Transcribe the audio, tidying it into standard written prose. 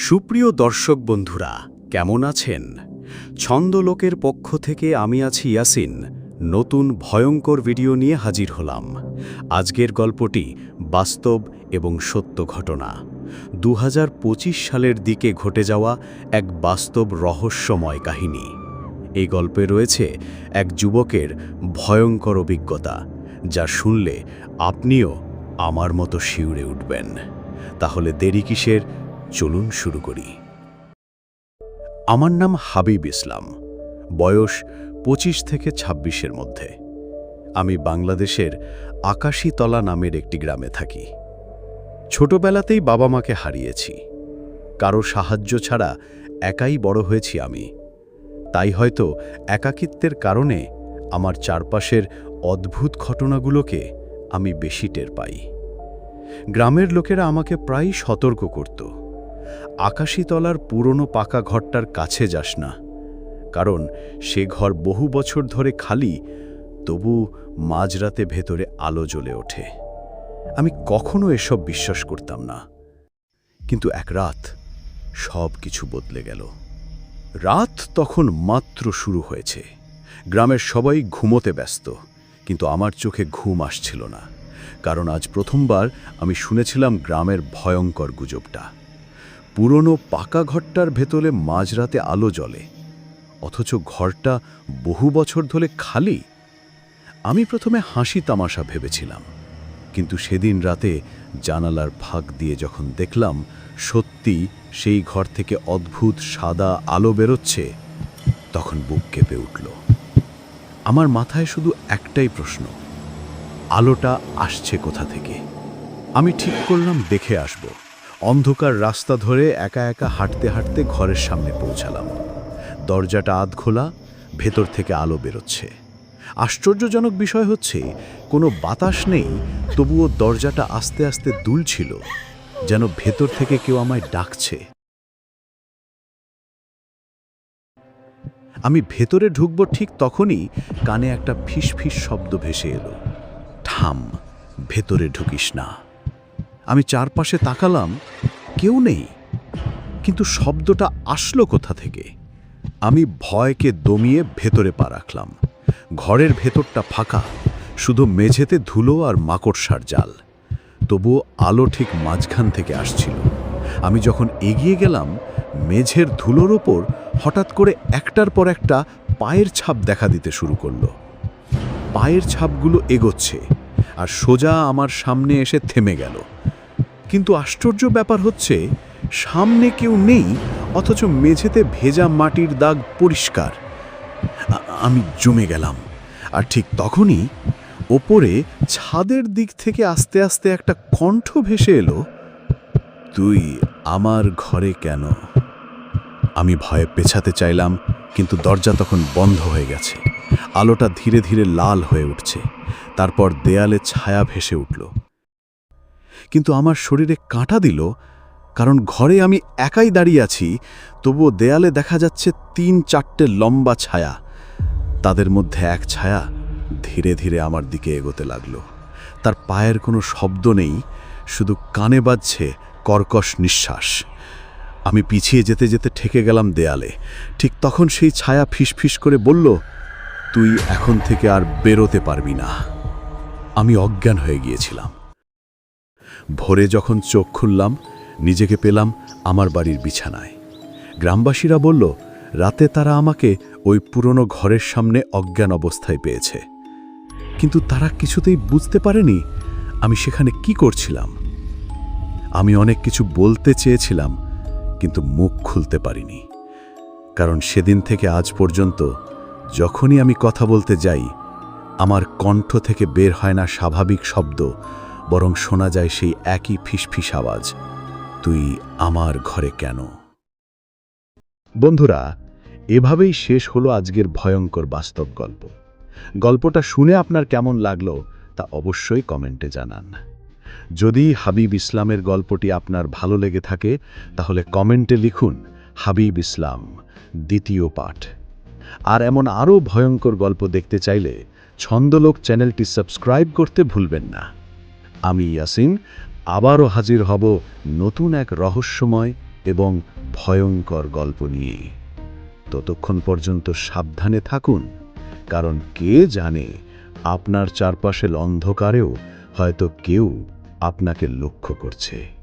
সুপ্রিয় দর্শক বন্ধুরা, কেমন আছেন? ছন্দলোকের পক্ষ থেকে আমি আছি ইয়াসিন। নতুন ভয়ঙ্কর ভিডিও নিয়ে হাজির হলাম। আজকের গল্পটি বাস্তব এবং সত্য ঘটনা। ২০২৫ সালের দিকে ঘটে যাওয়া এক বাস্তব রহস্যময় কাহিনী। এই গল্পে রয়েছে এক যুবকের ভয়ঙ্কর অভিজ্ঞতা, যা শুনলে আপনিও আমার মতো শিউরে উঠবেন। তাহলে দেরি কিসের? চলুন শুরু করি। আমার নাম হাবিব ইসলাম। বয়স ২৫ থেকে ২৬-এর মধ্যে। আমি বাংলাদেশের আকাশীতলা নামের একটি গ্রামে থাকি। ছোটবেলাতেই বাবা মাকে হারিয়েছি। কারো সাহায্য ছাড়া একাই বড় হয়েছি আমি। তাই হয়তো একাকিত্বের কারণে আমার চারপাশের অদ্ভুত ঘটনাগুলোকে আমি বেশি টের পাই। গ্রামের লোকেরা আমাকে প্রায়ই সতর্ক করত, আকাশীতলার পুরনো পাকা ঘরটার কাছে যাস না, কারণ সে ঘর বহু বছর ধরে খালি, তবু মাঝরাতে ভেতরে আলো জ্বলে ওঠে। আমি কখনো এসব বিশ্বাস করতাম না। কিন্তু এক রাত সব কিছু বদলে গেল। রাত তখন মাত্র শুরু হয়েছে। গ্রামের সবাই ঘুমোতে ব্যস্ত, কিন্তু আমার চোখে ঘুম আসছিল না, কারণ আজ প্রথমবার আমি শুনেছিলাম গ্রামের ভয়ঙ্কর গুজবটা। পুরনো পাকা ঘরটার ভেতরে মাঝরাতে আলো জ্বলে, অথচ ঘরটা বহু বছর ধরে খালি। আমি প্রথমে হাসি তামাশা ভেবেছিলাম, কিন্তু সেদিন রাতে জানালার ফাঁক দিয়ে যখন দেখলাম সত্যি সেই ঘর থেকে অদ্ভুত সাদা আলো বেরোচ্ছে, তখন বুক কেঁপে উঠল। আমার মাথায় শুধু একটাই প্রশ্ন, আলোটা আসছে কোথা থেকে? আমি ঠিক করলাম দেখে আসব। অন্ধকার রাস্তা ধরে একা একা হাঁটতে হাঁটতে ঘরের সামনে পৌঁছালাম। দরজাটা আধ খোলা, ভেতর থেকে আলো বেরোচ্ছে। আশ্চর্যজনক বিষয় হচ্ছে, কোনো বাতাস নেই, তবুও দরজাটা আস্তে আস্তে দুলছিল, যেন ভেতর থেকে কেউ আমায় ডাকছে। আমি ভেতরে ঢুকব ঠিক তখনই কানে একটা ফিসফিস শব্দ ভেসে এলো, থাম, ভেতরে ঢুকিস না। আমি চারপাশে তাকালাম, কেউ নেই, কিন্তু শব্দটা আসলো কোথা থেকে? আমি ভয়কে দমিয়ে ভেতরে পা রাখলাম। ঘরের ভেতরটা ফাঁকা, শুধু মেঝেতে ধুলো আর মাকড়সার জাল। তবুও আলো ঠিক মাঝখান থেকে আসছিল। আমি যখন এগিয়ে গেলাম, মেঝের ধুলোর ওপর হঠাৎ করে একটার পর একটা পায়ের ছাপ দেখা দিতে শুরু করলো। পায়ের ছাপগুলো এগোচ্ছে আর সোজা আমার সামনে এসে থেমে গেল। কিন্তু আশ্চর্য ব্যাপার হচ্ছে, সামনে কেউ নেই, অথচ মেঝেতে ভেজা মাটির দাগ পরিষ্কার। আমি জমে গেলাম। আর ঠিক তখনই ওপরে ছাদের দিক থেকে আস্তে আস্তে একটা কণ্ঠ ভেসে এলো, তুই আমার ঘরে কেন? আমি ভয়ে পেছাতে চাইলাম, কিন্তু দরজা তখন বন্ধ হয়ে গেছে। আলোটা ধীরে ধীরে লাল হয়ে উঠছে, তারপর দেয়ালে ছায়া ভেসে উঠল। কিন্তু আমার শরীরে কাঁটা দিল, কারণ ঘরে আমি একাই দাঁড়িয়ে আছি, তবুও দেয়ালে দেখা যাচ্ছে ৩-৪টে লম্বা ছায়া। তাদের মধ্যে এক ছায়া ধীরে ধীরে আমার দিকে এগোতে লাগলো। তার পায়ের কোনো শব্দ নেই, শুধু কানে বাজছে কর্কশ নিঃশ্বাস। আমি পিছিয়ে যেতে যেতে ঠেকে গেলাম দেয়ালে। ঠিক তখন সেই ছায়া ফিসফিস করে বলল, তুই এখন থেকে আর বেরোতে পারবি না। আমি অজ্ঞান হয়ে গিয়েছিলাম। ভোরে যখন চোখ খুললাম, নিজেকে পেলাম আমার বাড়ির বিছানায়। গ্রামবাসীরা বলল, রাতে তারা আমাকে ওই পুরনো ঘরের সামনে অজ্ঞান অবস্থায় পেয়েছে। কিন্তু তারা কিছুতেই বুঝতে পারেনি আমি সেখানে কি করছিলাম। আমি অনেক কিছু বলতে চেয়েছিলাম, কিন্তু মুখ খুলতে পারিনি, কারণ সেদিন থেকে আজ পর্যন্ত যখনই আমি কথা বলতে যাই, আমার কণ্ঠ থেকে বের হয় না স্বাভাবিক শব্দ, বরং শোনা যায় সেই একই ফিসফিস আওয়াজ, তুই আমার ঘরে কেন? বন্ধুরা, এভাবেই শেষ হলো আজকের ভয়ঙ্কর বাস্তব গল্প। গল্পটা শুনে আপনার কেমন লাগলো তা অবশ্যই কমেন্টে জানান। যদি হাবিব ইসলামের গল্পটি আপনার ভালো লেগে থাকে, তাহলে কমেন্টে লিখুন হাবিব ইসলাম দ্বিতীয় পাঠ। আর এমন আরও ভয়ঙ্কর গল্প দেখতে চাইলে ছন্দলোক চ্যানেলটি সাবস্ক্রাইব করতে ভুলবেন না। আমি ইয়াসিন আবারও হাজির হব নতুন এক রহস্যময় এবং ভয়ঙ্কর গল্প নিয়ে। ততক্ষণ পর্যন্ত সাবধানে থাকুন, কারণ কে জানে আপনার চারপাশের অন্ধকারেও হয়তো কেউ আপনাকে লক্ষ্য করছে।